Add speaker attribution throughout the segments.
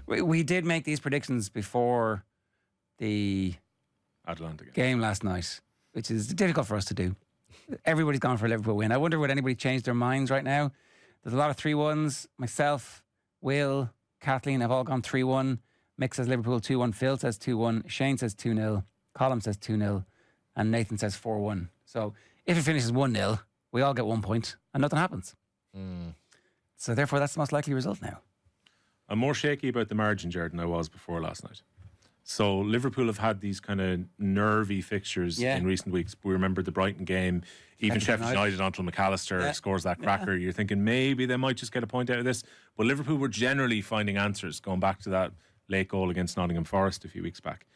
Speaker 1: We did make these predictions before the
Speaker 2: Atalanta
Speaker 1: game last night, which is difficult for us to do. Everybody's gone for a Liverpool win. I wonder would anybody change their minds right now? There's a lot of 3-1s. Myself, Will, Kathleen have all gone 3-1. Mick says Liverpool 2-1. Phil says 2-1. Shane says 2-0. Colin says 2-0. And Nathan says 4-1. So if it finishes 1-0, we all get 1 point and nothing happens. So therefore, that's the most likely result now.
Speaker 2: I'm more shaky about the margin, Ger, than I was before last night. So Liverpool have had these kind of nervy fixtures in recent weeks. We remember the Brighton game, even Sheffield United until McAllister scores that cracker. You're thinking maybe they might just get a point out of this. But Liverpool were generally finding answers, going back to that late goal against Nottingham Forest a few weeks back.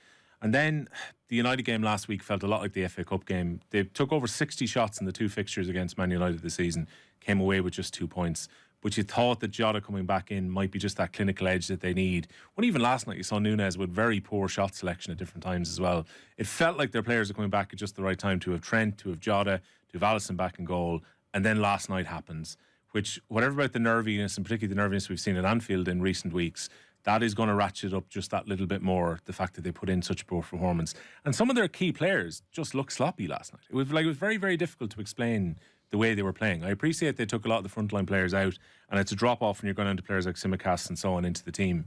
Speaker 2: And then the United game last week felt a lot like the FA Cup game. They took over 60 shots in the 2 fixtures against Man United this season, came away with just 2 points. But you thought that Jota coming back in might be just that clinical edge that they need. When even last night you saw Núñez with very poor shot selection at different times as well. It felt like their players are coming back at just the right time, to have Trent, to have Jota, to have Alisson back in goal. And then last night happens, which, whatever about the nerviness, and particularly the nerviness we've seen at Anfield in recent weeks, that is going to ratchet up just that little bit more, the fact that they put in such poor performance. And some of their key players just looked sloppy last night. It was very, very difficult to explain the way they were playing. I appreciate they took a lot of the frontline players out, and it's a drop-off when you're going into players like Tsimikas and so on into the team.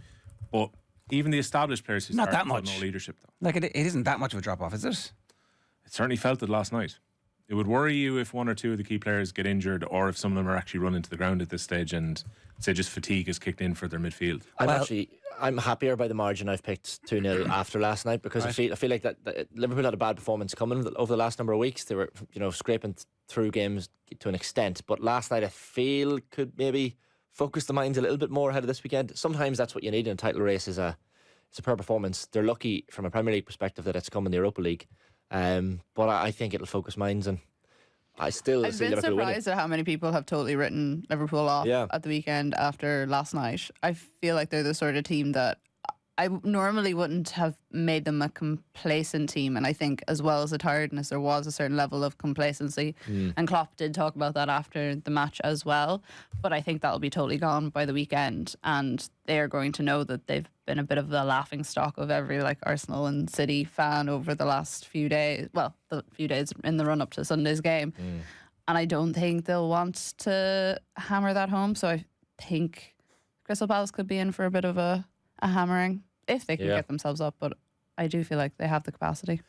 Speaker 2: But even the established players who
Speaker 1: not
Speaker 2: started
Speaker 1: that much
Speaker 2: no leadership, though.
Speaker 1: Like it isn't that much of a drop-off, is it?
Speaker 2: It certainly felt it last night. It would worry you if 1 or 2 of the key players get injured, or if some of them are actually running to the ground at this stage and say just fatigue is kicked in for their midfield.
Speaker 3: I'm happier by the margin I've picked 2-0 after last night, because I feel like that Liverpool had a bad performance coming over the last number of weeks. They were scraping through games to an extent, but last night I feel could maybe focus the minds a little bit more ahead of this weekend. Sometimes that's what you need in a title race, is a superb performance. They're lucky from a Premier League perspective that it's come in the Europa League, but I think it'll focus minds, and I've been
Speaker 4: surprised at how many people have totally written Liverpool off at the weekend after last night. I feel like they're the sort of team that I normally wouldn't have made them a complacent team, and I think as well as the tiredness, there was a certain level of complacency, and Klopp did talk about that after the match as well. But I think that'll be totally gone by the weekend, and they are going to know that they've been a bit of the laughing stock of every Arsenal and City fan over the last few days. Well, the few days in the run up to Sunday's game, and I don't think they'll want to hammer that home. So I think Crystal Palace could be in for a bit of a hammering if they can get themselves up, but I do feel like they have the capacity.